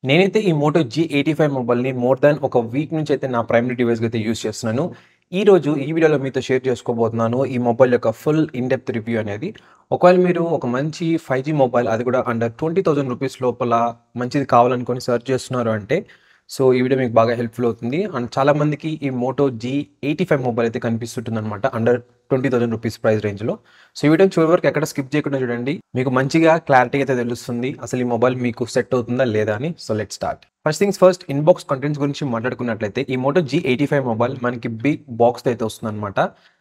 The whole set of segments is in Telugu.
నేనైతే ఈ మోటో G85 మొబైల్‌ని మోర్ దాన్ ఒక వీక్ నుంచి అయితే నా ప్రైమరీ డివైస్‌గా అయితే యూజ్ చేస్తున్నాను. ఈరోజు ఈ వీడియోలో మీతో షేర్ చేసుకోబోతున్నాను ఈ మొబైల్ యొక్క ఫుల్ ఇన్ డెప్త్ రివ్యూ అనేది. ఒకవేళ మీరు ఒక మంచి 5G మొబైల్ అది కూడా అండర్ ₹20,000 లోపల మంచిది కావాలనుకొని సెర్చ్ చేస్తున్నారు అంటే సో ఈ వీడియో మీకు బాగా హెల్ప్‌ఫుల్ అవుతుంది. అండ్ చాలా మందికి ఈ మోటో G85 మొబైల్ అయితే కనిపిస్తుంటుందన్నమాట అండర్ ₹20,000 ప్రైస్ రేంజ్‌లో. సో ఈ వీడియోని చివరి వరకు ఎక్కడ స్కిప్ చేయకుండా చూడండి. మీకు మంచిగా క్లారిటీ అయితే తెలుస్తుంది. అసలు ఈ మొబైల్ మీకు సెట్ అవుతుందా లేదా అని. So let's start. First things first inbox contents గురించి మాట్లాడుకున్నట్లయితే ఈ మోటో G85 మొబైల్ మనకి బిగ్ బాక్స్‌తో అయితే వస్తుందన్నమాట.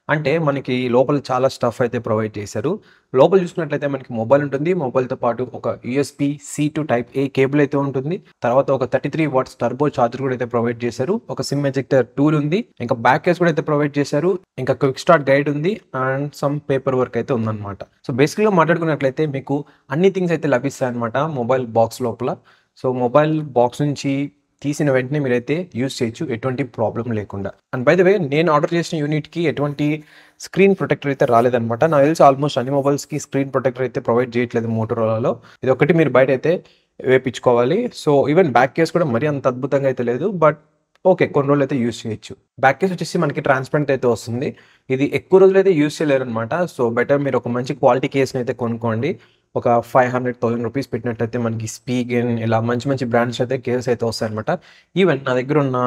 అంటే మనకి లోపల చాలా స్టఫ్ అయితే ప్రొవైడ్ చేశారు. లోపల చూసుకున్నట్లయితే మనకి మొబైల్ ఉంటుంది. మొబైల్‌తో పాటు ఒక USB-C to Type A cable అయితే ఉంటుంది. తర్వాత ఒక 33 వాట్స్ టర్బో చార్జర్ కూడా అయితే ప్రొవైడ్ చేశారు. ఒక సిమ్ ఎజెక్టర్ టూల్ ఉంది. ఇంకా బ్యాక్ కేస్ కూడా అయితే ప్రొవైడ్ చేశారు. ఇంకా క్విక్ స్టార్ట్ గైడ్ ఉంది అండ్ సమ్ పేపర్ వర్క్ అయితే ఉందన్నమాట. సో బేసికల్‌గా మాట్లాడుకున్నట్లయితే మీకు అన్ని థింగ్స్ అయితే లభిస్తాయన్నమాట మొబైల్ బాక్స్ లోపల. సో మొబైల్ బాక్స్ నుంచి తీసిన వెంటనే మీరైతే యూజ్ చేయొచ్చు ఎటువంటి ప్రాబ్లం లేకుండా. అండ్ బై ద వే నేను ఆర్డర్ చేసిన యూనిట్‌కి ఎటువంటి స్క్రీన్ ప్రొటెక్టర్ అయితే రాలేదన్నమాట. నాకు తెలిసి ఆల్మోస్ట్ అన్ని మొబైల్స్‌కి స్క్రీన్ ప్రొటెక్టర్ అయితే ప్రొవైడ్ చేయట్లేదు మోటోరోలాలో. ఇదొక్కటి మీరు బయట అయితే వేపించుకోవాలి. సో ఈవెన్ బ్యాక్ కేస్ కూడా మరీ అంత అద్భుతంగా అయితే లేదు. But okay. కొన్ని రోజులైతే యూజ్ చేయొచ్చు. బ్యాక్ కేస్ వచ్చేసి మనకి ట్రాన్స్పరెంట్ అయితే వస్తుంది. ఇది ఎక్కువ రోజులైతే యూజ్ చేయలేరనమాట. సో బెటర్ మీరు ఒక మంచి క్వాలిటీ కేస్‌ని అయితే కొనుక్కోండి. ఒక ₹500,000 పెట్టినట్టయితే మనకి స్పీగన్ ఇలా మంచి మంచి బ్రాండ్స్ అయితే కేస్ అయితే వస్తాయన్నమాట. ఈవెన్ నా దగ్గర ఉన్న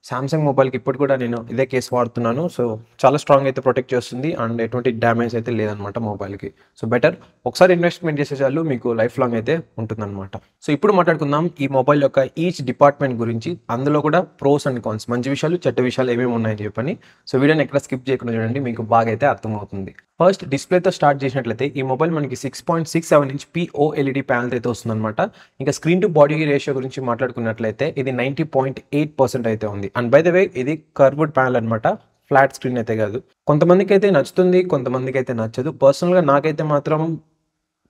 సామ్సంగ్ మొబైల్‌కి ఇప్పటికి కూడా నేను ఇదే కేస్ వాడుతున్నాను. సో చాలా స్ట్రాంగ్ అయితే ప్రొటెక్ట్ చేస్తుంది అండ్ ఎటువంటి డ్యామేజ్ అయితే లేదనమాట మొబైల్‌కి. సో బెటర్ ఒకసారి ఇన్వెస్ట్‌మెంట్ చేసే చాలు మీకు లైఫ్ లాంగ్ అయితే ఉంటుందన్నమాట. సో ఇప్పుడు మాట్లాడుకుందాం ఈ మొబైల్ యొక్క ఈచ్ డిపార్ట్మెంట్ గురించి. అందులో కూడా ప్రోస్ అండ్ కాన్స్ మంచి విషయాలు, చెడ్డ విషయాలు ఏమేమి ఉన్నాయని చెప్పని. సో వీడియోని ఎక్కడ స్కిప్ చేయకుండా చూడండి మీకు బాగా అయితే అర్థమవుతుంది. ఫస్ట్ డిస్ప్లేతో స్టార్ట్ చేసినట్లయితే ఈ మొబైల్ మనకి 6.67 ఇంచ్ POLED ప్యానెల్ అయితే వస్తుందన్నమాట. ఇంకా స్క్రీన్ టు బాడీ రేషియో గురించి మాట్లాడుకున్నట్లయితే ఇది 90.8% అయితే ఉంది. అండ్ బై ద వే ఇది కర్వ్డ్ ప్యానెల్ అనమాట. ఫ్లాట్ స్క్రీన్ అయితే కాదు. కొంతమందికి అయితే నచ్చుతుంది, కొంతమందికి అయితే నచ్చదు. పర్సనల్‌గా నాకైతే మాత్రం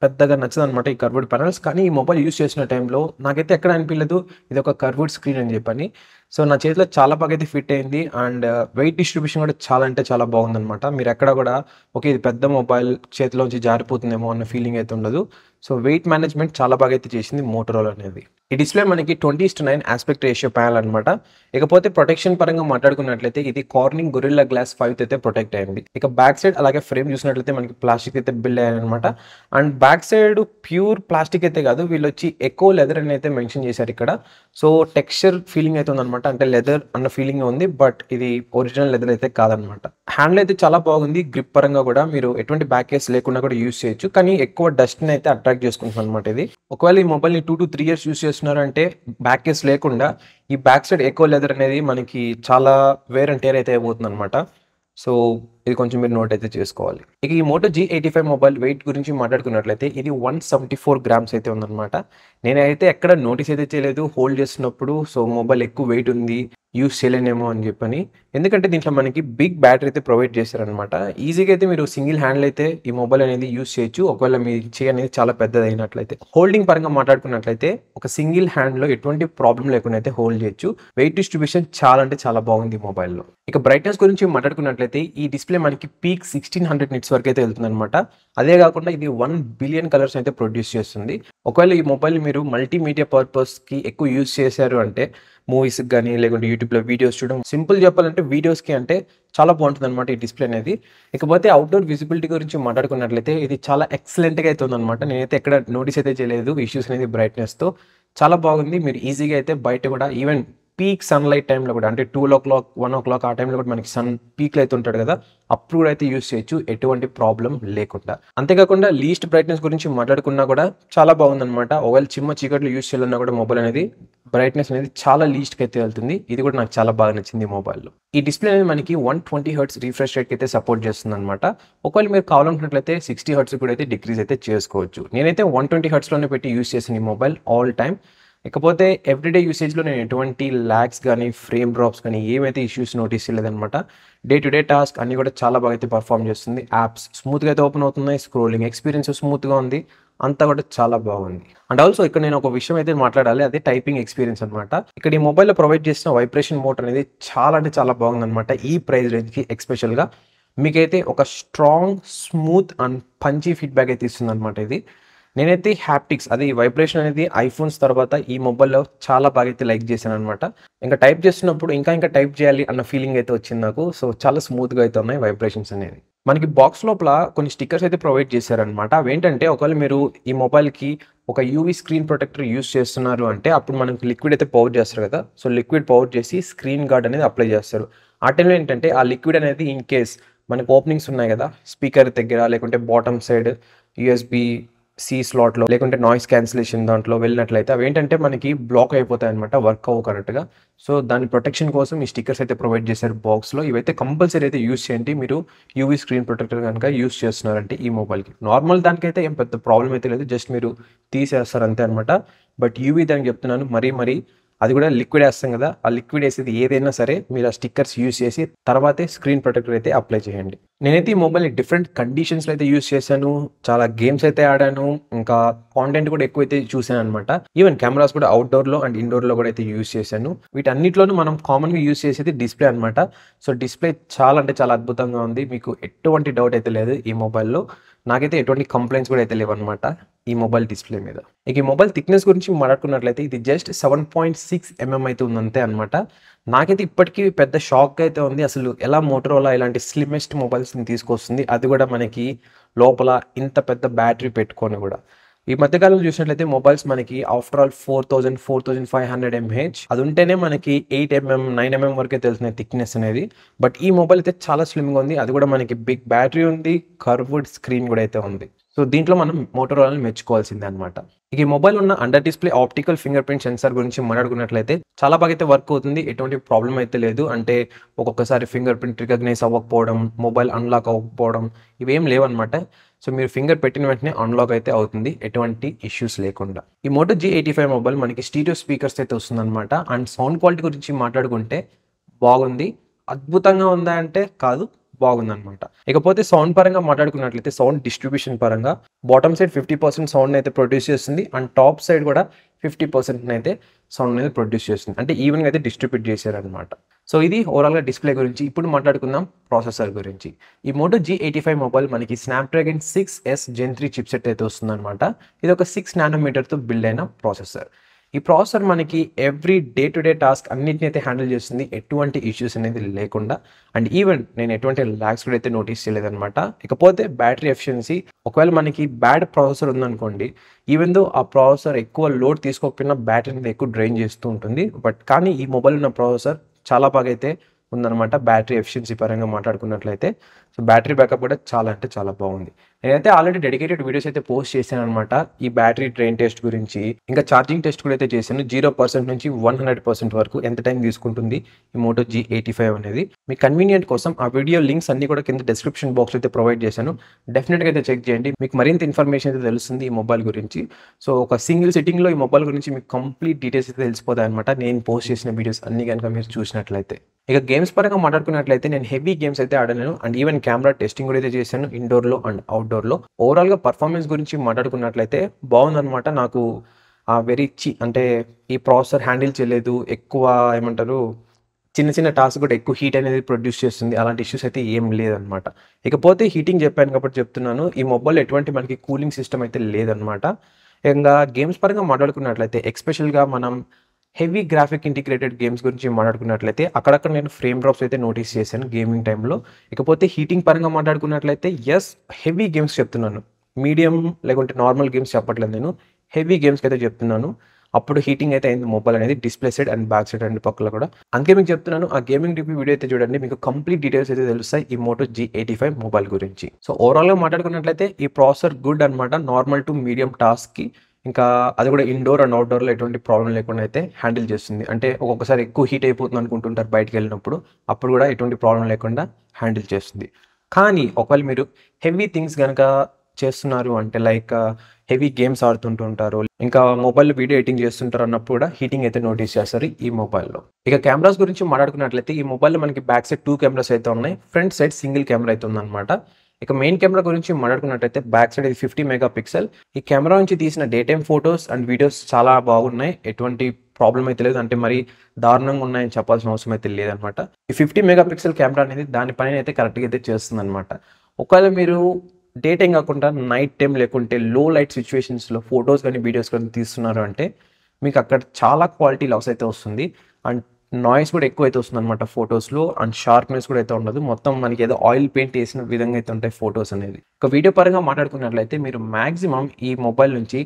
పెద్దగా నచ్చదనమాట ఈ కర్వ్డ్ ప్యానెల్స్. కానీ ఈ మొబైల్ యూజ్ చేసిన టైంలో నాకైతే ఎక్కడ అనిపియలేదు ఇది ఒక కర్వ్డ్ స్క్రీన్ అని చెప్పని. సో నా చేతిలో చాలా బాగా అయితే ఫిట్ అయింది అండ్ వెయిట్ డిస్ట్రిబ్యూషన్ కూడా చాలా అంటే చాలా బాగుందనమాట. మీరు ఎక్కడ కూడా ఓకే ఇది పెద్ద మొబైల్ చేతిలోంచి జారిపోతుందేమో అన్న ఫీలింగ్ అయితే ఉండదు. సో వెయిట్ మేనేజ్మెంట్ చాలా బాగా అయితే చేసింది మోటోరోలా అనేది. ఈ డిస్ప్లే మనకి 20:9 ఆస్పెక్ట్ రేషియో ప్యానెల్ అనమాట. ఇకపోతే ప్రొటెక్షన్ పరంగా మాట్లాడుకున్నట్లయితే ఇది కార్నింగ్ గొరిల్లా గ్లాస్ 5 అయితే ప్రొటెక్ట్ అయింది. ఇక బ్యాక్ సైడ్ అలాగే ఫ్రేమ్ చూసినట్లయితే మనకి ప్లాస్టిక్ అయితే బిల్డ్ అయ్యాయనమాట. And back side pure plastic అయితే కాదు, వీళ్ళు వచ్చి ఎకో లెదర్ అని అయితే మెన్షన్ చేశారు ఇక్కడ. సో టెక్స్చర్ ఫీలింగ్ అయితే ఉందన్నమాట. అంటే లెదర్ అన్న ఫీలింగ్ ఉంది బట్ ఇది ఒరిజినల్ లెదర్ అయితే కాదనమాట. హ్యాండిల్ అయితే చాలా బాగుంది. గ్రిప్ పరంగా కూడా మీరు ఎటువంటి బ్యాక్ కేస్ లేకుండా కూడా యూజ్ చేయొచ్చు. కానీ ఎక్కువ డస్ట్ని అయితే అట్రాక్ట్ చేసుకుంటుంది అనమాట ఇది. ఒకవేళ ఈ మొబైల్ని 2 to 3 ఇయర్స్ యూజ్ చేస్తున్నారంటే బ్యాక్ కేస్ లేకుండా ఈ బ్యాక్ సైడ్ ఎకో లెదర్ అనేది మనకి చాలా వేర్ అండ్ టేర్ అయితే అయిపోతుంది అనమాట. సో ఇది కొంచెం మీరు నోట్ అయితే చేసుకోవాలి. ఇక ఈ మోటో G85 మొబైల్ వెయిట్ గురించి మాట్లాడుకున్నట్లయితే ఇది 174 గ్రామ్స్ అయితే ఉందన్నమాట. నేనైతే ఎక్కడ నోటీస్ అయితే చేయలేదు హోల్డ్ చేస్తున్నప్పుడు. సో మొబైల్ ఎక్కువ వెయిట్ ఉంది యూస్ చేయలేనేమో అని చెప్పని. ఎందుకంటే దీంట్లో మనకి బిగ్ బ్యాటరీ అయితే ప్రొవైడ్ చేశారనమాట. ఈజీగా అయితే మీరు సింగిల్ హ్యాండిల్ అయితే ఈ మొబైల్ అనేది యూస్ చేయొచ్చు. ఒకవేళ మీ చేయి అనేది చాలా పెద్దది అయినట్లయితే. హోల్డింగ్ పరంగా మాట్లాడుకున్నట్లయితే ఒక సింగిల్ హ్యాండ్లో ఎటువంటి ప్రాబ్లం లేకుండా అయితే హోల్డ్ చేయొచ్చు. వెయిట్ డిస్ట్రిబ్యూషన్ చాలా అంటే చాలా బాగుంది ఈ మొబైల్లో. ఇక బ్రైట్నెస్ గురించి మాట్లాడుకున్నట్లయితే ఈ డిస్ప్లే మనకి పీక్ 1600 నిట్స్ వరకు అయితే వెళ్తుంది అనమాట. అదే కాకుండా ఇది 1 బిలియన్ కలర్స్ అయితే ప్రొడ్యూస్ చేస్తుంది. ఒకవేళ ఈ మొబైల్ మీరు మల్టీమీడియా పర్పస్కి ఎక్కువ యూజ్ చేశారు అంటే మూవీస్కి కానీ లేకుంటే యూట్యూబ్లో వీడియోస్ చూడడం, సింపుల్ చెప్పాలంటే వీడియోస్కి అంటే చాలా బాగుంటుంది అనమాట ఈ డిస్ప్లే అనేది. ఇకపోతే అవుట్డోర్ విజిబిలిటీ గురించి మాట్లాడుకున్నట్లయితే ఇది చాలా ఎక్సలెంట్గా అయితే ఉందన్నమాట. నేనైతే ఎక్కడ నోటీస్ అయితే చేయలేదు ఇష్యూస్ అనేది బ్రైట్నెస్తో. చాలా బాగుంది. మీరు ఈజీగా అయితే బయట కూడా ఈవెన్ పీక్ సన్లైట్ టైంలో కూడా అంటే 2:00, 1:00 ఆ టైంలో కూడా మనకి సన్ పీక్లో అయితే ఉంటాడు కదా, అప్పుడు కూడా అయితే యూస్ చేయొచ్చు ఎటువంటి ప్రాబ్లం లేకుండా. అంతేకాకుండా లీస్ట్ బ్రైట్నెస్ గురించి మాట్లాడుకున్నా కూడా చాలా బాగుందన్నమాట. ఒకవేళ చిమ్మ చీకట్లో యూస్ చేయాలన్నా కూడా మొబైల్ అనేది బ్రైట్నెస్ అనేది చాలా లీస్ట్కి అయితే వెళ్తుంది. ఇది కూడా నాకు చాలా బాగా నచ్చింది ఈ మొబైల్లో. ఈ డిస్ప్లే అనేది మనకి 120 హెర్ట్జ్ రిఫ్రెష్ రేట్కి అయితే సపోర్ట్ చేస్తుంది అనమాట. ఒకవేళ మీరు కావాలనుకున్నట్లయితే 60 హెర్ట్జ్ కూడా అయితే డిక్రీజ్ అయితే చేసుకోవచ్చు. నేనైతే 120 హెర్ట్జ్లోనే పెట్టి యూస్ చేసిన ఈ మొబైల్ ఆల్ టైమ్. ఇకపోతే ఎవ్రీడే యూసేజ్లో నేను ఎటువంటి ల్యాగ్స్ కానీ ఫ్రేమ్ డ్రాప్స్ కానీ ఏమైతే ఇష్యూస్ నోటీస్ చేయలేదన్నమాట. డే టు డే టాస్క్ అన్నీ కూడా చాలా బాగా అయితే పర్ఫామ్ చేస్తుంది. యాప్స్ స్మూత్గా అయితే ఓపెన్ అవుతున్నాయి. స్క్రోలింగ్ ఎక్స్పీరియన్స్ స్మూత్గా ఉంది. అంతా కూడా చాలా బాగుంది. అండ్ ఆల్సో ఇక్కడ నేను ఒక విషయం అయితే మాట్లాడాలి, అదే టైపింగ్ ఎక్స్పీరియన్స్ అనమాట. ఇక్కడ ఈ మొబైల్లో ప్రొవైడ్ చేసిన వైబ్రేషన్ మోడ్ అనేది చాలా అంటే చాలా బాగుందన్నమాట. ఈ ప్రైస్ రేంజ్కి ఎక్స్పెషల్గా మీకైతే ఒక strong, smooth and Punchhi feedback అయితే ఇస్తుంది అనమాట ఇది. నేనైతే హ్యాప్టిక్స్ అది వైబ్రేషన్ అనేది ఐఫోన్స్ తర్వాత ఈ మొబైల్‌లో చాలా బాగా అయితే లైక్ చేశాననమాట. ఇంకా టైప్ చేస్తున్నప్పుడు ఇంకా టైప్ చేయాలి అన్న ఫీలింగ్ అయితే వచ్చింది నాకు. సో, చాలా స్మూత్‌గా అయితే ఉన్నాయి వైబ్రేషన్స్ అనేవి. మనకి బాక్స్ లోపల కొన్ని స్టిక్కర్స్ అయితే ప్రొవైడ్ చేశారనమాట. అవేంటంటే ఒకవేళ మీరు ఈ మొబైల్‌కి ఒక యూవీ స్క్రీన్ ప్రొటెక్టర్ యూజ్ చేస్తున్నారు అంటే అప్పుడు మనకి లిక్విడ్ అయితే పౌడర్ చేస్తారు కదా! సో, లిక్విడ్ పౌడర్ చేసి స్క్రీన్ గార్డ్ అనేది అప్లై చేస్తారు. ఆ టైంలో ఏంటంటే ఆ లిక్విడ్ అనేది ఇన్ కేస్ మనకు ఓపెనింగ్స్ ఉన్నాయి కదా! స్పీకర్ దగ్గర లేకుంటే బాటమ్ సైడ్ యూఎస్‌బీ సి స్లాట్‌లో లేకుంటే నాయిస్ క్యాన్సిలేషన్ దాంట్లో వెళ్ళినట్లయితే అవేంటంటే మనకి బ్లాక్ అయిపోతాయన్నమాట వర్క్ అవ్వవు కరెక్ట్‌గా. సో, దాని ప్రొటెక్షన్ కోసం ఈ స్టిక్కర్స్ అయితే ప్రొవైడ్ చేశారు బాక్స్‌లో. ఇవైతే కంపల్సరీ అయితే యూజ్ చేయండి మీరు యూవీ స్క్రీన్ ప్రొటెక్టర్ గనుక యూజ్ చేస్తున్నారంటే ఈ మొబైల్‌కి. నార్మల్ దానికైతే ఏం పెద్ద ప్రాబ్లమ్ అయితే లేదు. జస్ట్ మీరు తీసేస్తారు అంతే అన్నమాట. బట్ యూవీ దానికి చెప్తున్నాను మరీ అది కూడా లిక్విడ్ ఏస్తాం కదా! ఆ లిక్విడ్ ఏసేది ఏదైనా సరే మీరు ఆ స్టిక్కర్స్ యూజ్ చేసి తర్వాతే స్క్రీన్ ప్రొటెక్టర్ అయితే అప్లై చేయండి. నేనైతే ఈ మొబైల్‌ని డిఫరెంట్ కండిషన్స్‌లో అయితే యూజ్ చేశాను. చాలా గేమ్స్ అయితే ఆడాను. ఇంకా కాంటెంట్ కూడా ఎక్కువైతే చూసాననమాట. ఈవెన్ కెమెరాస్ కూడా అవుట్‌డోర్‌లో అండ్ ఇండోర్‌లో కూడా అయితే యూజ్ చేశాను. వీటన్నిటిలోనూ మనం కామన్‌గా యూజ్ చేసేది డిస్‌ప్లే అనమాట. సో, డిస్‌ప్లే చాలా అంటే చాలా అద్భుతంగా ఉంది. మీకు ఎటువంటి డౌట్ అయితే లేదు ఈ మొబైల్‌లో. నాకైతే ఎటువంటి కంప్లెయింట్స్ కూడా అయితే లేవన్నమాట ఈ మొబైల్ డిస్‌ప్లే మీద. ఇక ఈ మొబైల్ థిక్‌నెస్ గురించి మాట్లాడుకున్నట్లయితే ఇది జస్ట్ 7.6 అయితే ఉంది అంతే అనమాట. నాకైతే ఇప్పటికి పెద్ద షాక్ అయితే ఉంది. అసలు ఎలా మోటరోలా ఇలాంటి స్లిమ్మెస్ట్ మొబైల్స్‌ని తీసుకొస్తుంది. అది కూడా మనకి లోపల ఇంత పెద్ద బ్యాటరీ పెట్టుకొని కూడా. ఈ మధ్య కాలంలో చూసినట్లయితే మొబైల్స్ మనకి ఆఫ్టర్ ఆల్ 4500 ఎంహెచ్ అది ఉంటేనే మనకి 9 వరకే తెలుస్తున్నాయి థిక్‌నెస్ అనేది. బట్ ఈ మొబైల్ అయితే చాలా స్లిమ్‌గా ఉంది. అది కూడా మనకి బిగ్ బ్యాటరీ ఉంది. కర్వ్డ్ స్క్రీన్ కూడా అయితే ఉంది. సో, దీంట్లో మనం మోటరోలాని మెచ్చుకోవాల్సిందే అనమాట. ఇక ఈ మొబైల్ ఉన్న under display optical finger print censor గురించి మాట్లాడుకున్నట్లయితే చాలా బాగా అయితే వర్క్ అవుతుంది. ఎటువంటి ప్రాబ్లమ్ అయితే లేదు. అంటే ఒక్కొక్కసారి ఫింగర్ ప్రింట్ రికగ్నైజ్ అవ్వకపోవడం, మొబైల్ అన్‌లాక్ అవ్వకపోవడం ఇవేం లేవన్నమాట. సో, మీరు ఫింగర్ పెట్టిన వెంటనే అన్‌లాక్ అయితే అవుతుంది. ఎటువంటి ఇష్యూస్ లేకుండా. ఈ మోటో G85 మొబైల్ మనకి స్టీరియో స్పీకర్స్ అయితే వస్తుందన్నమాట. అండ్ సౌండ్ క్వాలిటీ గురించి మాట్లాడుకుంటే బాగుంది. అద్భుతంగా ఉందా అంటే కాదు. బాగుందన్నమాట. ఇకపోతే సౌండ్ పరంగా మాట్లాడుకున్నట్లయితే సౌండ్ డిస్ట్రిబ్యూషన్ పరంగా బాటమ్ సైడ్ 50% సౌండ్‌ని అయితే ప్రొడ్యూస్ చేస్తుంది. అండ్ టాప్ సైడ్ కూడా 50% అయితే సౌండ్ అనేది ప్రొడ్యూస్ చేస్తుంది. అంటే ఈవెన్‌గా అయితే డిస్ట్రిబ్యూట్ చేశారన్నమాట. సో, ఇది ఓవరాల్‌గా డిస్‌ప్లే గురించి. ఇప్పుడు మాట్లాడుకుందాం ప్రాసెసర్ గురించి. ఈ మోటో G85 మొబైల్ మనకి స్నాప్‌డ్రాగన్ 6S Gen 3 చిప్‌సెట్ అయితే వస్తుందన్నమాట. ఇది ఒక 6 నానోమీటర్‌తో బిల్డ్ అయిన ప్రాసెసర్. ఈ ప్రాసెసర్ మనకి every day to day task అన్నిటిని అయితే హ్యాండిల్ చేస్తుంది. ఎటువంటి ఇష్యూస్ అనేది లేకుండా. అండ్ ఈవెన్ నేను ఎటువంటి లాగ్స్ కూడా అయితే నోటీస్ చేయలేదన్నమాట. ఇకపోతే బ్యాటరీ ఎఫిషియన్సీ ఒకవేళ మనకి బ్యాడ్ ప్రాసెసర్ ఉందనుకోండి, ఈవెన్ దో ఆ ప్రాసెసర్ ఎక్కువ లోడ్ తీసుకోకపోయినా బ్యాటరీ అనేది ఎక్కువ డ్రైన్ చేస్తూ ఉంటుంది. బట్ కానీ ఈ మొబైల్ ఉన్న ప్రాసెసర్ చాలా బాగా అయితే ఉందన్నమాట. బ్యాటరీ ఎఫిషియన్సీ పరంగా మాట్లాడుకున్నట్లయితే. సో, బ్యాటరీ బ్యాకప్ కూడా చాలా అంటే చాలా బాగుంది. నేనైతే ఆల్రెడీ డెడికేటెడ్ వీడియోస్ అయితే పోస్ట్ చేశాననమాట. ఈ బ్యాటరీ డ్రైన్ టెస్ట్ గురించి. ఇంకా ఛార్జింగ్ టెస్ట్ కూడా అయితే చేశాను. 0% నుంచి 100% వరకు ఎంత టైం తీసుకుంటుంది ఈ మోటో G85 అనేది. మీ కన్వీనియంట్ కోసం ఆ వీడియో లింక్స్ అన్నీ కూడా కింద డిస్క్రిప్షన్ బాక్స్‌లో అయితే ప్రొవైడ్ చేశాను. డెఫినిట్‌గా అయితే చెక్ చేయండి. మీకు మరింత ఇన్ఫర్మేషన్ అయితే తెలుస్తుంది ఈ మొబైల్ గురించి. సో, ఒక సింగిల్ సిట్టింగ్‌లో ఈ మొబైల్ గురించి మీకు కంప్లీట్ డీటెయిల్స్ అయితే తెలిసిపోతాయన్నమాట. నేను పోస్ట్ చేసిన వీడియోస్ అన్నీ గనుక మీరు చూసినట్లయితే. ఇక గేమ్స్ పరంగా మాట్లాడుకున్నట్లయితే నేను హెవీ గేమ్స్ అయితే ఆడాను. అండ్ ఈవెన్ కెమెరా టెస్టింగ్ కూడా అయితే చేశాను ఇండోర్‌లో అండ్ అవుట్‌డోర్‌లో. ఓవరాల్‌గా పర్ఫార్మెన్స్ గురించి మాట్లాడుకున్నట్లయితే బాగుందన్నమాట. నాకు వెరీ అంటే ఈ ప్రాసెసర్ హ్యాండిల్ చేయలేదు. ఎక్కువ ఏమంటారు చిన్న టాస్క్ కూడా ఎక్కువ హీట్ అనేది ప్రొడ్యూస్ చేస్తుంది. అలాంటి ఇష్యూస్ అయితే ఏం లేదన్నమాట. ఇకపోతే హీటింగ్ చెప్పాను కాబట్టి చెప్తున్నాను. ఈ మొబైల్‌లో ఎటువంటి మనకి కూలింగ్ సిస్టమ్ అయితే లేదన్నమాట. ఇంగా గేమ్స్ పరంగా మాట్లాడుకున్నట్లయితే ఎస్పెషల్‌గా మనం హెవీ గ్రాఫిక్ ఇంటిగ్రేటెడ్ గేమ్స్ గురించి మాట్లాడుకున్నట్లయితే అక్కడక్కడ నేను ఫ్రేమ్ డ్రాప్స్ అయితే నోటీస్ చేశాను గేమింగ్ టైంలో. ఇకపోతే హీటింగ్ పరంగా మాట్లాడుకున్నట్లయితే యెస్ హెవీ గేమ్స్ చెప్తున్నాను. మీడియం లేకుంటే నార్మల్ గేమ్స్ చెప్పట్లేదు నేను. హెవీ గేమ్స్‌కైతే చెప్తున్నాను. అప్పుడు హీటింగ్ అయితే అయింది మొబైల్ అనేది display side and back side రెండు పక్కల కూడా. అందుకే మీకు చెప్తున్నాను ఆ గేమింగ్ రివ్యూ వీడియో అయితే చూడండి. మీకు కంప్లీట్ డీటెయిల్స్ అయితే తెలుస్తాయి ఈ మోటో G85 మొబైల్ గురించి. సో, ఓవరాల్‌గా మాట్లాడుకున్నట్లయితే ఈ ప్రాసెసర్ గుడ్ అనమాట. నార్మల్ టు మీడియం టాస్క్‌కి ఇంకా అది కూడా ఇండోర్ అండ్ అవుట్‌డోర్‌లో ఎటువంటి ప్రాబ్లమ్ లేకుండా అయితే హ్యాండిల్ చేస్తుంది. అంటే ఒక్కొక్కసారి ఎక్కువ హీట్ అయిపోతుంది అనుకుంటుంటారు బయటికెళ్ళినప్పుడు. అప్పుడు కూడా ఎటువంటి ప్రాబ్లమ్ లేకుండా హ్యాండిల్ చేస్తుంది. కానీ ఒకవేళ మీరు హెవీ థింగ్స్ గనక చేస్తున్నారు అంటే లైక్ హెవీ గేమ్స్ ఆడుతుంటూ ఉంటారు. ఇంకా మొబైల్‌లో వీడియో ఎడిటింగ్ చేస్తుంటారు అన్నప్పుడు కూడా హీటింగ్ అయితే నోటీస్ చేస్తారు ఈ మొబైల్‌లో. ఇక కెమెరాస్ గురించి మాట్లాడుకున్నట్లయితే ఈ మొబైల్‌లో మనకి బ్యాక్ సైడ్ 2 కెమెరాస్ అయితే ఉన్నాయి. ఫ్రంట్ సైడ్ సింగిల్ కెమెరా అయితే ఉందన్నమాట. ఇక మెయిన్ కెమెరా గురించి మాట్లాడుకున్నట్టయితే బ్యాక్ సైడ్ ఇది 50 మెగా పిక్సెల్. ఈ కెమెరా నుంచి తీసిన day time photos and videos చాలా బాగున్నాయి. ఎటువంటి ప్రాబ్లమ్ అయితే లేదు. అంటే మరి దారుణంగా ఉన్నాయని చెప్పాల్సిన అవసరం అయితే లేదనమాట. ఈ 50 మెగా పిక్సెల్ కెమెరా అనేది దాని పనిని అయితే కరెక్ట్‌గా అయితే చేస్తుందనమాట. ఒకవేళ మీరు డే టైం కాకుండా నైట్ టైం లేకుంటే లో లైట్ సిచ్యువేషన్స్‌లో ఫోటోస్ గానీ, వీడియోస్ గానీ తీస్తున్నారు అంటే మీకు అక్కడ చాలా క్వాలిటీ లాస్ అయితే వస్తుంది. అండ్ నాయిస్ కూడా ఎక్కువైతే వస్తుందనమాట ఫోటోస్‌లో. అండ్ షార్ప్‌నెస్ కూడా అయితే ఉండదు. మొత్తం మనకి ఏదో ఆయిల్ పెయింట్ ఏసిన విధంగా అయితే ఉంటాయి ఫోటోస్ అనేది. ఇక వీడియో పరంగా మాట్లాడుకున్నట్లయితే మీరు మాక్సిమం ఈ మొబైల్ నుంచి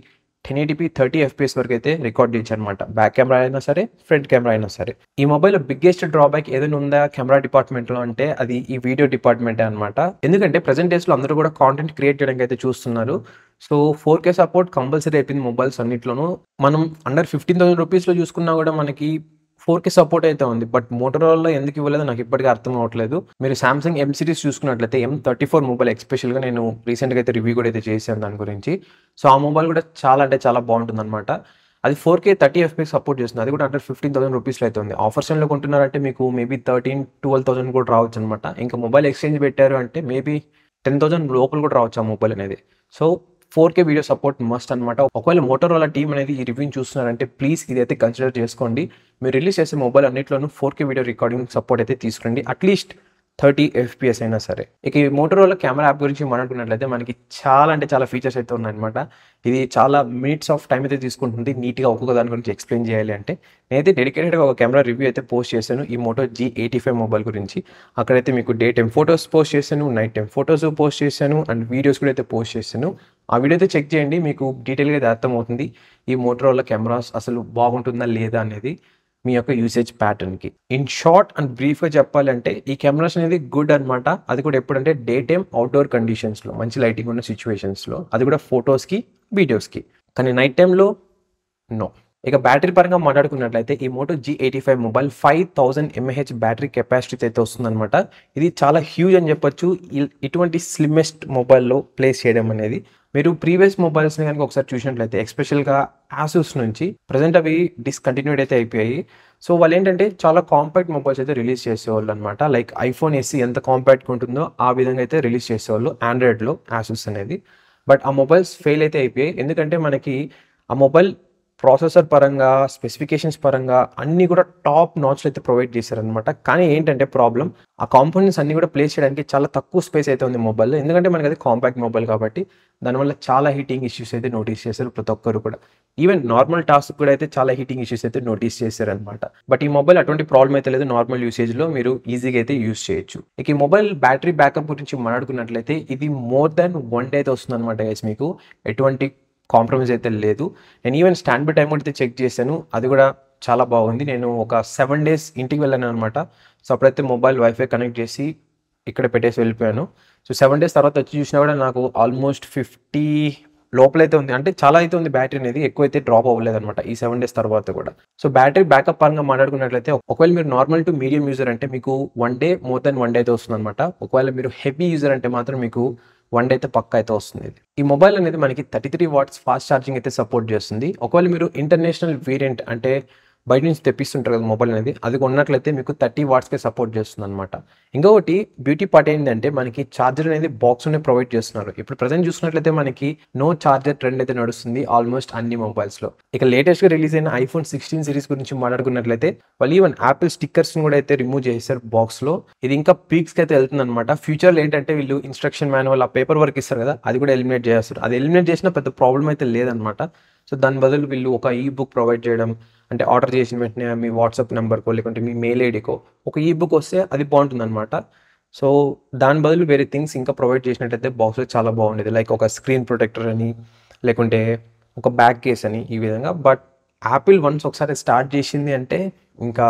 1080p 30 ఎఫ్‌పిఎస్ వరకు అయితే రికార్డ్ చేయొచ్చనమాట. బ్యాక్ కెమెరా అయినా సరే, ఫ్రంట్ కెమెరా అయినా సరే. ఈ మొబైల్‌లో బిగ్గెస్ట్ డ్రాబ్యాక్ ఏదైనా ఉందా కెమెరా డిపార్ట్‌మెంట్‌లో అంటే అది ఈ వీడియో డిపార్ట్‌మెంటే అనమాట. ఎందుకంటే ప్రెజెంట్ డేస్‌లో అందరూ కూడా కాంటెంట్ క్రియేట్ చేయడానికి అయితే చూస్తున్నారు. సో 4K సపోర్ట్ కంపల్సరీ అయిపోయింది మొబైల్స్ అన్నిట్లోనూ. మనం అండర్ 15,000 రూపీస్‌లో చూసుకున్నా కూడా మనకి 4K సపోర్ట్ అయితే ఉంది. బట్ మోటరోలా ఎందుకు ఇవ్వలేదో నాకు ఇప్పటికీ అర్థం అవ్వట్లేదు. మీరు సామ్సంగ్ ఎం సిరీస్ చూసుకున్నట్లయితే M34 మొబైల్ ఎస్పెషల్‌గా నేను రీసెంట్‌గా అయితే రివ్యూ కూడా అయితే చేశాను దాని గురించి. సో ఆ మొబైల్ కూడా చాలా అంటే చాలా బాగుంటుందన్నమాట. అది 4K 30 ఎఫ్‌పిఎస్ సపోర్ట్ చేస్తుంది. అది కూడా అండర్ 15,000 రూపీస్‌లో అయితే ఉంది. ఆఫర్స్ టైమ్‌లో కొంటున్నారంటే మీకు మేబీ 13,000-12,000 కూడా రావచ్చనమాట. ఇంకా మొబైల్ ఎక్స్చేంజ్ పెట్టారు అంటే మేబీ 10,000 లోపల కూడా రావచ్చు ఆ మొబైల్ అనేది. So 4K video support must అనమాట. ఒకవేళ మోటరోలా టీమ్ అనేది ఈ రివ్యూని చూస్తున్నారంటే ప్లీజ్ ఇదైతే కన్సిడర్ చేసుకోండి. మీరు రిలీజ్ చేసే మొబైల్ అన్నిట్లోనూ 4K వీడియో రికార్డింగ్ సపోర్ట్ అయితే తీసుకురండి. అట్లీస్ట్ 30 ఎఫ్‌పిఎస్ అయినా సరే. ఇక ఈ మోటరోలా కెమెరా యాప్ గురించి మాట్లాడుకున్నట్లయితే మనకి చాలా అంటే చాలా ఫీచర్స్ అయితే ఉన్నాయన్నమాట. ఇది చాలా మినిట్స్ ఆఫ్ టైమ్ అయితే తీసుకుంటుంది నీట్‌గా ఒక్కొక్క దాని గురించి ఎక్స్‌ప్లెయిన్ చేయాలి అంటే. నేనైతే డెడికేటెడ్‌గా ఒక కెమెరా రివ్యూ అయితే పోస్ట్ చేశాను ఈ మోటో G85 మొబైల్ గురించి. అక్కడైతే మీకు డే టైమ్ ఫోటోస్ పోస్ట్ చేశాను, నైట్ టైమ్ ఫోటోస్ పోస్ట్ చేశాను అండ్ వీడియోస్ కూడా అయితే పోస్ట్ చేశాను. ఆ వీడియో అయితే చెక్ చేయండి. మీకు డీటెయిల్‌గా అయితే అర్థమవుతుంది. ఈ మోటరోలా కెమెరాస్ అసలు బాగుంటుందా లేదా అనేది మీ యొక్క యూసేజ్ ప్యాటర్న్‌కి. ఇన్ షార్ట్ అండ్ బ్రీఫ్‌గా చెప్పాలంటే ఈ కెమెరాస్ అనేది గుడ్ అనమాట. అది కూడా ఎప్పుడంటే డే టైమ్ అవుట్‌డోర్ కండిషన్స్‌లో మంచి లైటింగ్ ఉన్న సిట్యుయేషన్స్‌లో. అది కూడా ఫోటోస్‌కి, వీడియోస్‌కి. కానీ నైట్ టైమ్‌లో నో. ఇక బ్యాటరీ పరంగా మాట్లాడుకున్నట్లయితే ఈ Moto G85 mobile 5000 mAh battery capacity అయితే వస్తుందనమాట. ఇది చాలా హ్యూజ్ అని చెప్పొచ్చు. ఇటువంటి స్లిమ్మెస్ట్ మొబైల్‌లో ప్లేస్ చేయడం అనేది. మీరు ప్రీవియస్ మొబైల్స్‌ని గనుక ఒకసారి చూసినట్లయితే ఎస్పెషల్‌గా ఆసూస్ నుంచి ప్రెజెంట్ అవి డిస్కంటిన్యూడ్ అయితే అయిపోయాయి. సో వాళ్ళేంటంటే చాలా కాంపాక్ట్ మొబైల్స్ అయితే రిలీజ్ చేసేవాళ్ళనమాట. లైక్ ఐఫోన్ ఎస్సీ ఎంత కాంపాక్ట్‌గా ఉంటుందో ఆ విధంగా అయితే రిలీజ్ చేసేవాళ్ళు ఆండ్రాయిడ్‌లో ఆసూస్ అనేది. బట్ ఆ మొబైల్స్ ఫెయిల్ అయితే అయిపోయాయి. ఎందుకంటే మనకి ఆ మొబైల్ ప్రాసెసర్ పరంగా, స్పెసిఫికేషన్స్ పరంగా అన్నీ కూడా టాప్ నాచ్‌లో అయితే ప్రొవైడ్ చేశారనమాట. కానీ ఏంటంటే ప్రాబ్లమ్ ఆ కాంపోనెంట్స్ అన్నీ కూడా ప్లేస్ చేయడానికి చాలా తక్కువ స్పేస్ అయితే ఉంది మొబైల్‌లో. ఎందుకంటే మనకి అది కాంపాక్ట్ మొబైల్ కాబట్టి దానివల్ల చాలా హీటింగ్ ఇష్యూస్ అయితే నోటీస్ చేశారు ప్రతి ఒక్కరు కూడా. ఈవెన్ నార్మల్ టాస్క్ కూడా అయితే చాలా హీటింగ్ ఇష్యూస్ అయితే నోటీస్ చేశారనమాట. బట్ ఈ మొబైల్ అటువంటి ప్రాబ్లమ్ అయితే లేదు. నార్మల్ యూసేజ్‌లో మీరు ఈజీగా అయితే యూజ్ చేయొచ్చు. ఇక ఈ మొబైల్ బ్యాటరీ బ్యాకప్ గురించి మాట్లాడుకున్నట్లయితే ఇది మోర్ దాన్ 1 డే అయితే వస్తుందనమాట గైస్ మీకు. ఎటువంటి కాంప్రమైజ్ అయితే లేదు. నేను ఈవెన్ స్టాండ్ బై టైమ్ కూడా అయితే చెక్ చేశాను. అది కూడా చాలా బాగుంది. నేను ఒక 7 డేస్ ఇంటికి వెళ్ళాననమాట. సో అప్పుడైతే మొబైల్ వైఫై కనెక్ట్ చేసి ఇక్కడ పెట్టేసి వెళ్ళిపోయాను. సో 7 డేస్ తర్వాత వచ్చి చూసినా కూడా నాకు ఆల్మోస్ట్ 50 లోపలైతే ఉంది. అంటే చాలా అయితే ఉంది బ్యాటరీ అనేది. ఎక్కువైతే డ్రాప్ అవ్వలేదనమాట ఈ 7 డేస్ తర్వాత కూడా. సో బ్యాటరీ బ్యాకప్ పరంగా మాట్లాడుకున్నట్లయితే ఒకవేళ మీరు నార్మల్ టు మీడియం యూజర్ అంటే మీకు 1 డే మోర్ దాన్ 1 డే అయితే వస్తుందనమాట. ఒకవేళ మీరు హెవీ యూజర్ అంటే మాత్రం మీకు 1 డే అయితే పక్కా అయితే వస్తుంది. ఈ మొబైల్ అనేది మనకి 33 వాట్స్ ఫాస్ట్ ఛార్జింగ్ అయితే సపోర్ట్ చేస్తుంది. ఒకవేళ మీరు ఇంటర్నేషనల్ వేరియంట్ అంటే బయట నుంచి తెప్పిస్తుంటారు కదా మొబైల్ అనేది. అది కొన్నట్లయితే మీకు 30 వాట్స్‌కే సపోర్ట్ చేస్తుందనమాట. ఇంకొకటి బ్యూటీ పార్ట్ ఏంటంటే మనకి ఛార్జర్ అనేది బాక్స్‌లోనే ప్రొవైడ్ చేస్తున్నారు. ఇప్పుడు ప్రెజెంట్ చూసుకున్నట్లయితే మనకి నో ఛార్జర్ ట్రెండ్ అయితే నడుస్తుంది ఆల్మోస్ట్ అన్ని మొబైల్స్‌లో. ఇక లేటెస్ట్‌గా రిలీజ్ అయిన ఐఫోన్ 16 సిరీస్ గురించి మాట్లాడుకున్నట్లయితే వాళ్ళు ఈవెన్ యాపిల్ స్టిక్కర్స్‌ని కూడా అయితే రిమూవ్ చేశారు బాక్స్‌లో. ఇది ఇంకా పీక్స్‌కి అయితే వెళ్తుందనమాట. ఫ్యూచర్‌లో ఏంటంటే వీళ్ళు ఇన్‌స్ట్రక్షన్ మాన్యువల్ ఆ పేపర్ వర్క్ ఇస్తారు కదా! అది కూడా ఎలిమినేట్ చేసేస్తారు. అది ఎలిమినేట్ చేసినా పెద్ద ప్రాబ్లమ్ అయితే లేదనమాట. సో దాని బదులు వీళ్ళు ఒక ఈ బుక్ ప్రొవైడ్ చేయడం అంటే ఆర్డర్ చేసిన వెంటనే మీ వాట్సాప్ నెంబర్‌కో లేకుంటే మీ మెయిల్ ఐడీకో ఒక ఈ బుక్ వస్తే అది బాగుంటుందనమాట. సో దాని బదులు వేరే థింగ్స్ ఇంకా ప్రొవైడ్ చేసినట్టయితే బాక్స్‌లో చాలా బాగుండేది. లైక్ ఒక స్క్రీన్ ప్రొటెక్టర్ అని లేకుంటే ఒక బ్యాక్ కేస్ అని ఈ విధంగా. బట్ యాపిల్ వన్స్ ఒకసారి స్టార్ట్ చేసింది అంటే ఇంకా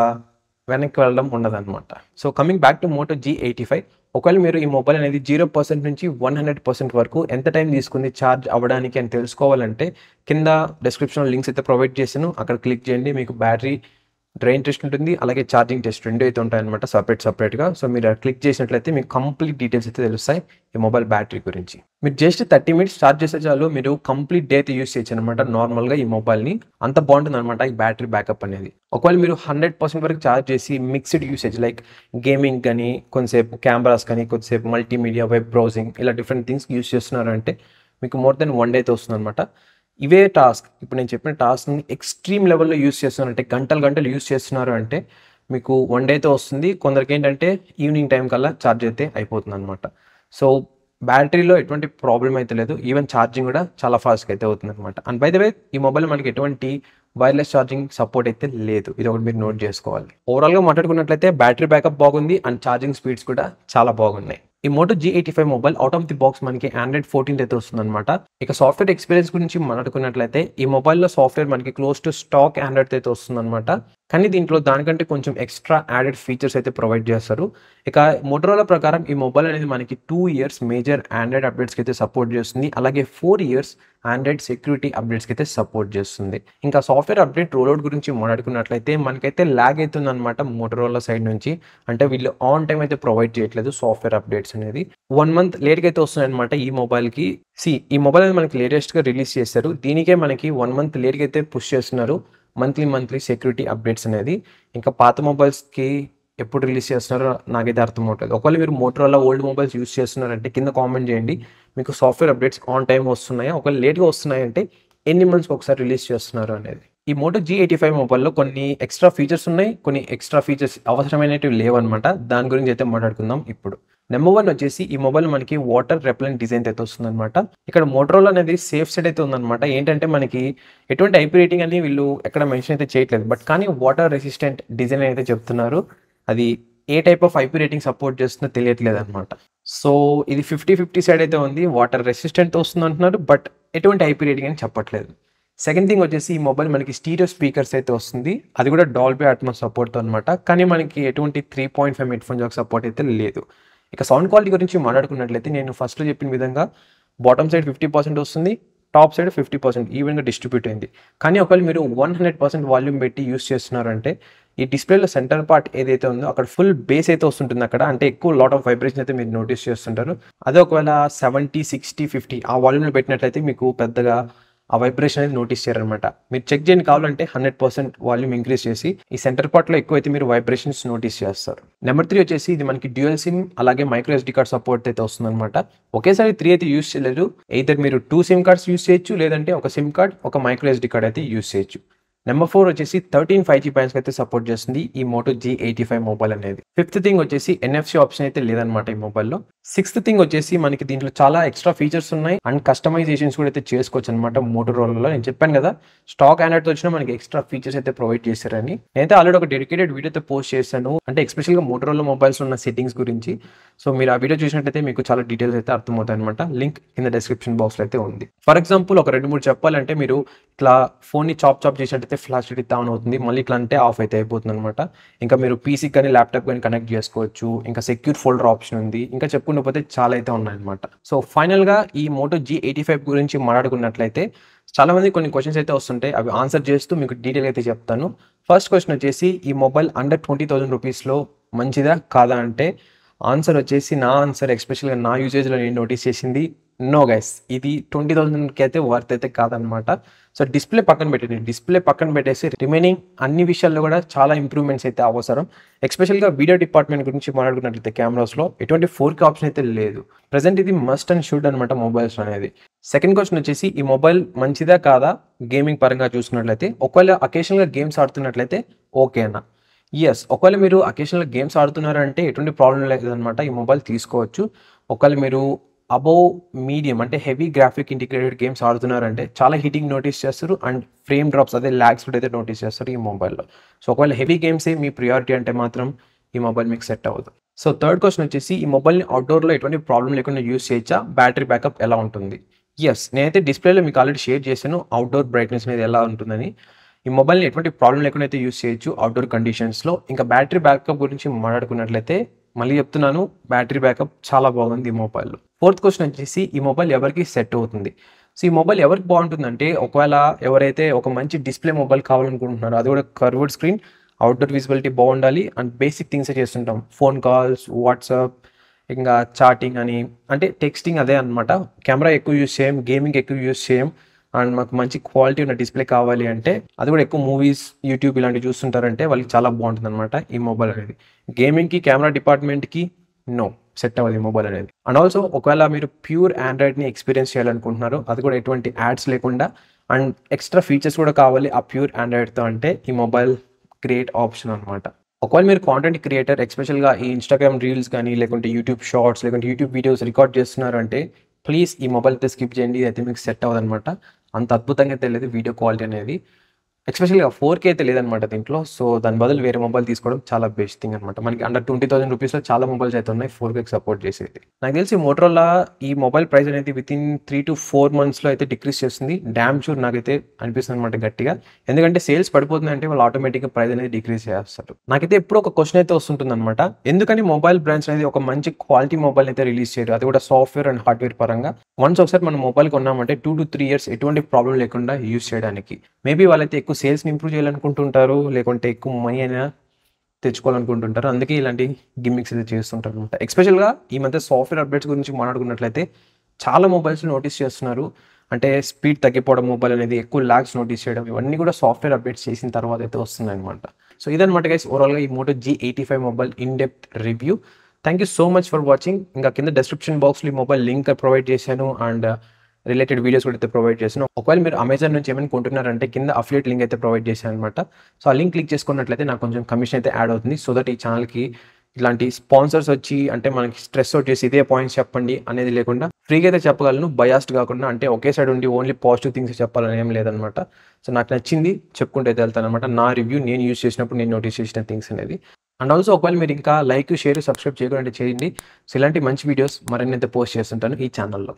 వెనక్కి వెళ్ళడం ఉండదనమాట. So coming back to Moto G85 ఒకవేళ మీరు ఈ మొబైల్ అనేది 0% నుంచి 100% వరకు ఎంత టైం తీసుకుంది ఛార్జ్ అవ్వడానికి అని తెలుసుకోవాలంటే కింద డిస్క్రిప్షన్‌లో లింక్స్ అయితే ప్రొవైడ్ చేశాను. అక్కడ క్లిక్ చేయండి. మీకు బ్యాటరీ డ్రైన్ టెస్ట్ ఉంటుంది. అలాగే ఛార్జింగ్ టెస్ట్ 2 అయితే ఉంటాయన్నమాట సెపరేట్‌గా. సో మీరు క్లిక్ చేసినట్లయితే మీకు కంప్లీట్ డీటెయిల్స్ అయితే తెలుస్తాయి ఈ మొబైల్ బ్యాటరీ గురించి. మీరు జస్ట్ 30 మినిట్స్ ఛార్జ్ చేస్తే చాలు మీరు కంప్లీట్ డే అయితే యూజ్ చేయొచ్చనమాట నార్మల్‌గా ఈ మొబైల్‌ని. అంత బాగుంటుందన్నమాట ఈ బ్యాటరీ బ్యాకప్ అనేది. ఒకవేళ మీరు 100% వరకు ఛార్జ్ చేసి మిక్స్డ్ యూసేజ్ లైక్ గేమింగ్ కానీ, కొంతసేపు కెమెరాస్ కానీ, కొద్దిసేపు మల్టీమీడియా, వెబ్ బ్రౌజింగ్ ఇలా డిఫరెంట్ థింగ్స్‌కి యూజ్ చేస్తున్నారంటే మీకు మోర్ దెన్ 1 డే అయితే వస్తుందన్నమాట. ఇవే టాస్క్ ఇప్పుడు నేను చెప్పిన టాస్క్‌ని ఎక్స్‌ట్రీమ్ లెవెల్‌లో యూజ్ చేస్తున్నారంటే గంటలు యూజ్ చేస్తున్నారు అంటే మీకు 1 డే అయితే వస్తుంది. కొందరికేంటంటే ఈవినింగ్ టైం కల్లా ఛార్జ్ అయితే అయిపోతుందన్నమాట. సో బ్యాటరీలో ఎటువంటి ప్రాబ్లమ్ అయితే లేదు. ఈవెన్ ఛార్జింగ్ కూడా చాలా ఫాస్ట్‌గా అయితే అవుతుందనమాట. అండ్ బై ద వే ఈ మొబైల్ మనకి ఎటువంటి వైర్‌లెస్ ఛార్జింగ్ సపోర్ట్ అయితే లేదు. ఇదొకటి మీరు నోట్ చేసుకోవాలి. ఓవరాల్‌గా మాట్లాడుకున్నట్లయితే బ్యాటరీ బ్యాకప్ బాగుంది అండ్ ఛార్జింగ్ స్పీడ్స్ కూడా చాలా బాగున్నాయి. ఈ Moto G85 mobile out of the box మనకి ఆండ్రాయిడ్ 14 అయితే వస్తుందనమాట. ఇక సాఫ్ట్‌వేర్ ఎక్స్‌పీరియన్స్ గురించి మాట్లాడుకున్నట్లయితే ఈ మొబైల్‌లో సాఫ్ట్‌వేర్ మనకి క్లోజ్ టు స్టాక్ ఆండ్రాయిడ్ అయితే వస్తుందనమాట. కానీ దీంట్లో దానికంటే కొంచెం ఎక్స్‌ట్రా యాడెడ్ ఫీచర్స్ అయితే ప్రొవైడ్ చేస్తారు. ఇక మోటరోలా ప్రకారం ఈ మొబైల్ అనేది మనకి 2 ఇయర్స్ మేజర్ ఆండ్రాయిడ్ అప్డేట్స్‌కి అయితే సపోర్ట్ చేస్తుంది. అలాగే 4 ఇయర్స్ ఆండ్రాయిడ్ సెక్యూరిటీ అప్డేట్స్‌కి అయితే సపోర్ట్ చేస్తుంది. ఇంకా సాఫ్ట్‌వేర్ అప్డేట్ రోల్అవుట్ గురించి మాట్లాడుకున్నట్లయితే మనకైతే ల్యాగ్ అవుతుందనమాట మోటరోలా సైడ్ నుంచి. అంటే వీళ్ళు ఆన్ టైమ్ అయితే ప్రొవైడ్ చేయట్లేదు సాఫ్ట్‌వేర్ అప్డేట్స్ అనేది. 1 మంత్ లేట్‌గా అయితే వస్తున్నాయన్నమాట ఈ మొబైల్‌కి. ఈ మొబైల్ అనేది మనకి లేటెస్ట్‌గా రిలీజ్ చేశారు. దీనికే మనకి 1 మంత్ లేట్‌గా అయితే పుష్ చేస్తున్నారు. మంత్లీ సెక్యూరిటీ అప్డేట్స్ అనేది. ఇంకా పాత మొబైల్స్‌కి ఎప్పుడు రిలీజ్ చేస్తున్నారో నాకైతే అర్థం అవ్వట్లేదు. ఒకవేళ మీరు మోటరోలా ఓల్డ్ మొబైల్స్ యూజ్ చేస్తున్నారంటే కింద కామెంట్ చేయండి. మీకు సాఫ్ట్‌వేర్ అప్డేట్స్ ఆన్ టైమ్ వస్తున్నాయా? ఒకవేళ లేట్‌గా వస్తున్నాయంటే ఎన్ని మంత్స్‌కి ఒకసారి రిలీజ్ చేస్తున్నారు అనేది. ఈ మోటో G85 మొబైల్‌లో కొన్ని ఎక్స్ట్రా ఫీచర్స్ ఉన్నాయి. కొన్ని ఎక్స్ట్రా ఫీచర్స్ అవసరమైనటివి లేవన్నమాట. దాని గురించి అయితే మాట్లాడుకుందాం ఇప్పుడు. నెంబర్ 1 వచ్చేసి ఈ మొబైల్ మనకి వాటర్ రెపెలెంట్ డిజైన్ అయితే వస్తుందన్నమాట. ఇక్కడ మోటరోలా అనేది సేఫ్ సైడ్ అయితే ఉందన్నమాట. ఏంటంటే మనకి ఎటువంటి ఐపీ రేటింగ్ అని వీళ్ళు ఎక్కడ మెన్షన్ అయితే చేయట్లేదు. బట్ కానీ వాటర్ రెసిస్టెంట్ డిజైన్ అయితే చెప్తున్నారు. అది ఏ type of IP rating support చేస్తుందో తెలియట్లేదన్నమాట. సో ఇది 50-50 సైడ్ అయితే ఉంది. వాటర్ రెసిస్టెంట్ వస్తుంది అంటున్నారు. బట్ ఎటువంటి ఐపీ రేటింగ్ అని చెప్పట్లేదు. సెకండ్ థింగ్ వచ్చేసి ఈ మొబైల్ మనకి స్టీరియో స్పీకర్స్ అయితే వస్తుంది. అది కూడా డాల్బీ అట్మాస్ సపోర్ట్‌తో అనమాట. కానీ మనకి ఎటువంటి 3.5 హెడ్‌ఫోన్ జాక్ సపోర్ట్ అయితే లేదు. ఇక సౌండ్ క్వాలిటీ గురించి మాట్లాడుకున్నట్లయితే నేను ఫస్ట్‌లో చెప్పిన విధంగా బాటమ్ సైడ్ 50% వస్తుంది. టాప్ సైడ్ 50% ఈవెన్‌గా డిస్ట్రిబ్యూట్ అయింది. కానీ ఒకవేళ మీరు 100% వాల్యూమ్ పెట్టి యూజ్ చేస్తున్నారంటే ఈ డిస్ప్లేలో సెంటర్ పార్ట్ ఏదైతే ఉందో అక్కడ ఫుల్ బేస్ అయితే వస్తుంటుంది అక్కడ. అంటే ఎక్కువ లాట్ ఆఫ్ వైబ్రేషన్ అయితే మీరు నోటీస్ చేస్తుంటారు. అదే ఒకవేళ 70, 60, 50 ఆ వాల్యూమ్‌లో పెట్టినట్లయితే మీకు పెద్దగా ఆ వైబ్రేషన్ అనేది నోటీస్ చేయరనమాట. మీరు చెక్ చేయండి కావాలంటే 100% వాల్యూమ్ ఇంక్రీజ్ చేసి ఈ సెంటర్ పార్ట్‌లో ఎక్కువైతే మీరు వైబ్రేషన్స్ నోటీస్ చేస్తారు. నెంబర్ 3 వచ్చేసి ఇది మనకి డ్యూయల్ సిమ్ అలాగే మైక్రో ఎస్డీ కార్డ్ సపోర్ట్ అయితే వస్తుందన్నమాట. ఒకేసారి 3 అయితే యూజ్ చేయలేదు. ఎయిదర్ మీరు 2 సిమ్ కార్డ్స్ యూజ్ చేయొచ్చు. లేదంటే ఒక సిమ్ కార్డ్, ఒక మైక్రో ఎస్డీ కార్డ్ అయితే యూజ్ చేయొచ్చు. నెంబర్ 4 వచ్చేసి 13 5G బ్యాండ్స్‌కి అయితే సపోర్ట్ చేస్తుంది ఈ మోటో G85 మొబైల్ అనేది. ఫిఫ్త్ థింగ్ వచ్చేసి NFC ఆప్షన్ అయితే లేదనమాట ఈ మొబైల్‌లో. సిక్స్త్ థింగ్ వచ్చేసి మనకి దీంట్లో చాలా ఎక్స్ట్రా ఫీచర్స్ ఉన్నాయి అండ్ కస్టమైజేషన్స్ కూడా అయితే చేసుకోవచ్చు అనమాట మోటరోలాలో. నేను చెప్పాను కదా స్టాక్ ఆండ్రాయిడ్‌తో వచ్చినా మనకి ఎక్స్ట్రా ఫీచర్స్ అయితే ప్రొవైడ్ చేశారని. నేనైతే ఆల్రెడీ ఒక డెడికేటెడ్ వీడియో అయితే పోస్ట్ చేశాను. అంటే ఎస్పెషల్‌గా మోటరోలా మొబైల్స్‌లో ఉన్న సెట్టింగ్స్ గురించి. సో మీరు ఆ వీడియో చూసినట్లయితే మీకు చాలా డీటెయిల్స్ అయితే అర్థమవుతాయి అనమాట. లింక్ కింద డిస్క్రిప్షన్ బాక్స్‌లో అయితే ఉంది. ఫర్ ఎగ్జాంపుల్ ఒక 2-3 చెప్పాలంటే మీరు ఇట్లా ఫోన్‌ని చాప్ చేసినట్టయితే ఫ్లాష్ లైట్ ఆన్ అవుతుంది. మళ్ళీ ఇట్లా అంటే ఆఫ్ అయితే అయిపోతుందనమాట. ఇంకా మీరు పీసీకి కానీ ల్యాప్‌టాప్ కానీ కనెక్ట్ చేసుకోవచ్చు. ఇంకా సెక్యూర్ ఫోల్డర్ ఆప్షన్ ఉంది. ఇంకా చెప్పుకుంటూ పోతే చాలా అయితే ఉన్నాయన్నమాట. సో ఫైనల్‌గా ఈ మోటో G85 గురించి మాట్లాడుకున్నట్లయితే చాలామంది కొన్ని క్వెషన్స్ అయితే వస్తుంటాయి. అవి ఆన్సర్ చేస్తూ మీకు డీటెయిల్‌గా అయితే చెప్తాను. ఫస్ట్ క్వెషన్ వచ్చేసి ఈ మొబైల్ అండర్ 20,000 రూపీస్‌లో మంచిదా? కాదా? అంటే ఆన్సర్ వచ్చేసి నా ఆన్సర్ ఎస్పెషల్‌గా నా యూసేజ్‌లో నేను నోటీస్ చేసింది నో గైస్. ఇది 20,000కి అయితే వర్త్ అయితే కాదనమాట. సో డిస్ప్లే పక్కన పెట్టండి. డిస్ప్లే పక్కన పెట్టేసి రిమైనింగ్ అన్ని విషయాల్లో కూడా చాలా ఇంప్రూవ్‌మెంట్స్ అయితే అవసరం. ఎస్పెషల్‌గా వీడియో డిపార్ట్మెంట్ గురించి మాట్లాడుకున్నట్లయితే కెమెరాస్‌లో ఎటువంటి 4K ఆప్షన్ అయితే లేదు. ప్రెజెంట్ ఇది మస్ట్ అండ్ షుడ్ అనమాట మొబైల్స్ అనేది. సెకండ్ క్వెషన్ వచ్చేసి ఈ మొబైల్ మంచిదా? కాదా? గేమింగ్ పరంగా చూసుకున్నట్లయితే ఒకవేళ అకేషనల్‌గా గేమ్స్ ఆడుతున్నట్లయితే ఓకే అన్న. యెస్. ఒకవేళ మీరు అకేషనల్‌గా గేమ్స్ ఆడుతున్నారంటే ఎటువంటి ప్రాబ్లమ్ లేదనమాట. ఈ మొబైల్ తీసుకోవచ్చు. ఒకవేళ మీరు అబోవ్ మీడియం అంటే హెవీ గ్రాఫిక్ ఇంటిగ్రేటెడ్ గేమ్స్ ఆడుతున్నారంటే చాలా హీటింగ్ నోటీస్ చేస్తారు అండ్ ఫ్రేమ్ డ్రాప్స్ అదే లాగ్స్ కూడా అయితే నోటీస్ చేస్తారు ఈ మొబైల్‌లో. సో ఒకవేళ హెవీ గేమ్సే మీ ప్రియారిటీ అంటే మాత్రం ఈ మొబైల్ మీకు సెట్ అవ్వదు. సో థర్డ్ క్వెషన్ వచ్చేసి ఈ మొబైల్‌ని అవుట్‌డోర్‌లో ఎటువంటి ప్రాబ్లమ్ లేకుండా యూజ్ చేయొచ్చా? బ్యాటరీ బ్యాకప్ ఎలా ఉంటుంది? యెస్. నేనైతే డిస్ప్లేలో మీకు ఆల్రెడీ షేర్ చేశాను అవుట్‌డోర్ బ్రైట్‌నెస్ అనేది ఎలా ఉంటుందని. ఈ మొబైల్‌ని ఎటువంటి ప్రాబ్లమ్ లేకుండా అయితే యూజ్ చేయొచ్చు అవుట్‌డోర్ కండిషన్స్‌లో. ఇంకా బ్యాటరీ బ్యాకప్ గురించి మాట్లాడుకున్నట్లయితే మళ్ళీ చెప్తున్నాను బ్యాటరీ బ్యాకప్ చాలా బాగుంది ఈ మొబైల్‌లో. ఫోర్త్ క్వెషన్ వచ్చేసి ఈ మొబైల్ ఎవరికి సెట్ అవుతుంది? సో ఈ మొబైల్ ఎవరికి బాగుంటుందంటే ఒకవేళ ఎవరైతే ఒక మంచి డిస్ప్లే మొబైల్ కావాలనుకుంటున్నారో అది కూడా కర్వ్డ్ స్క్రీన్, అవుట్‌డోర్ విజిబిలిటీ బాగుండాలి అండ్ బేసిక్ థింగ్సే చేస్తుంటాం. ఫోన్ కాల్స్, వాట్సాప్, ఇంకా చాటింగ్ అని అంటే టెక్స్టింగ్ అదే అనమాట. కెమెరా ఎక్కువ యూజ్ చేయం, గేమింగ్ ఎక్కువ యూజ్ చేయం అండ్ మాకు మంచి క్వాలిటీ ఉన్న డిస్ప్లే కావాలి అంటే అది కూడా ఎక్కువ మూవీస్, యూట్యూబ్ ఇలాంటివి చూస్తుంటారంటే వాళ్ళకి చాలా బాగుంటుందన్నమాట ఈ మొబైల్ అనేది. గేమింగ్‌కి, కెమెరా డిపార్ట్మెంట్‌కి నో సెట్ అవ్వదు ఈ మొబైల్ అనేది. అండ్ ఆల్సో ఒకవేళ మీరు ప్యూర్ ఆండ్రాయిడ్‌ని ఎక్స్పీరియన్స్ చేయాలనుకుంటున్నారు అది కూడా ఎటువంటి యాడ్స్ లేకుండా అండ్ ఎక్స్ట్రా ఫీచర్స్ కూడా కావాలి ఆ ప్యూర్ ఆండ్రాయిడ్‌తో అంటే ఈ మొబైల్ గ్రేట్ ఆప్షన్ అనమాట. ఒకవేళ మీరు కాంటెంట్ క్రియేటర్ ఎస్పెషల్‌గా ఈ ఇన్‌స్టాగ్రామ్ రీల్స్ గానీ, లేకుంటే యూట్యూబ్ షార్ట్స్, లేకుంటే యూట్యూబ్ వీడియోస్ రికార్డ్ చేస్తున్నారంటే ప్లీజ్ ఈ మొబైల్ అయితే స్కిప్ చేయండి. ఇదైతే మీకు సెట్ అవ్వదనమాట. అంత అద్భుతంగా అయితే లేదు వీడియో క్వాలిటీ అనేది. ఎస్పెషల్‌గా 4K అయితే లేదనమాట దీంట్లో. సో, దాని బదులు వేరే మొబైల్ తీసుకోవడం చాలా బెస్ట్ థింగ్ అనమాట. మనకి అండర్ 20,000 రూపీస్‌లో చాలా మొబైల్స్ అయితే ఉన్నాయి 4Kకి సపోర్ట్ చేసేది. నాకు తెలిసి మోటరోలా ఈ మొబైల్ ప్రైస్ అనేది వితిన్ 3-4 మంత్స్‌లో అయితే డిక్రీజ్ చేస్తుంది. డామ్ షూర్ నాకైతే అనిపిస్తుందనమాట గట్టిగా. ఎందుకంటే సేల్స్ పడిపోతున్నాయంటే వాళ్ళు ఆటోమేటిక్‌గా ప్రైస్ అనేది డిక్రీజ్ చేస్తారు. నాకైతే ఎప్పుడూ ఒక క్వెషన్ అయితే వస్తుంటుందనమాట. ఎందుకని మొబైల్ బ్రాండ్స్ అనేది ఒక మంచి క్వాలిటీ మొబైల్ అయితే రిలీజ్ చేయరు? అది కూడా సాఫ్ట్‌వేర్ అండ్ హార్డ్‌వేర్ పరంగా. వన్స్ ఒకసారి మనం మొబైల్ కొన్నామంటే 2-3 ఇయర్స్ ఎటువంటి ప్రాబ్లమ్ లేకుండా యూజ్ చేయడానికి. మేబీ వాళ్ళైతే ఎక్కువ సేల్స్‌ని ఇంప్రూవ్ చేయాలనుకుంటుంటారు. లేకుంటే ఎక్కువ మనీ అయినా తెచ్చుకోవాలనుకుంటుంటారు. అందుకే ఇలాంటి గిమ్మిక్స్ అయితే చేస్తుంటారనమాట. ఎస్పెషల్‌గా ఈ మధ్య సాఫ్ట్‌వేర్ అప్డేట్స్ గురించి మాట్లాడుకున్నట్లయితే చాలా మొబైల్స్‌లో నోటీస్ చేస్తున్నారు. అంటే స్పీడ్ తగ్గిపోవడం మొబైల్ అనేది, ఎక్కువ లాగ్స్ నోటీస్ చేయడం ఇవన్నీ కూడా సాఫ్ట్‌వేర్ అప్డేట్స్ చేసిన తర్వాత అయితే వస్తున్నాయన్నమాట. సో ఇదన్నమాట గైస్ ఓవరాల్‌గా ఈ Moto G85 mobile in depth review. Thank you so much for watching. ఇంకా కింద డిస్క్రిప్షన్ బాక్స్‌లో ఈ మొబైల్ లింక్ ప్రొవైడ్ చేశాను అండ్ రిలేటెడ్ వీడియోస్ కూడా అయితే ప్రొవైడ్ చేశాను. ఒకవేళ మీరు అమెజాన్ నుంచి ఏమైనా కొంటున్నారంటే కింద అఫిలియేట్ లింక్ అయితే ప్రొవైడ్ చేశాననమాట. సో ఆ లింక్ క్లిక్ చేసుకున్నట్లయితే నాకు కొంచెం కమిషన్ అయితే యాడ్ అవుతుంది. సో దట్ ఈ ఛానల్‌కి ఇట్లాంటి స్పాన్సర్స్ వచ్చి అంటే మనకి స్ట్రెస్ అవుట్ చేసి ఇదే పాయింట్స్ చెప్పండి అనేది లేకుండా ఫ్రీగా అయితే చెప్పగలను. బయాస్డ్ కాకుండా అంటే ఒకే సైడ్ ఉండి ఓన్లీ పాజిటివ్ థింగ్స్ చెప్పాలని ఏం లేదనమాట. సో నాకు నచ్చింది చెప్పుకుంటూ అయితే వెళ్తాననమాట. నా రివ్యూ నేను యూజ్ చేసినప్పుడు నేను నోటీస్ చేసిన థింగ్స్ అనేది. అండ్ ఆల్సో ఒకవేళ మీరు ఇంకా లైక్, షేర్, సబ్స్క్రైబ్ చేయకుండా చేయండి. సో ఇలాంటి మంచి వీడియోస్ మరిన్ని అయితే పోస్ట్ చేస్తుంటాను ఈ ఛానల్‌లో.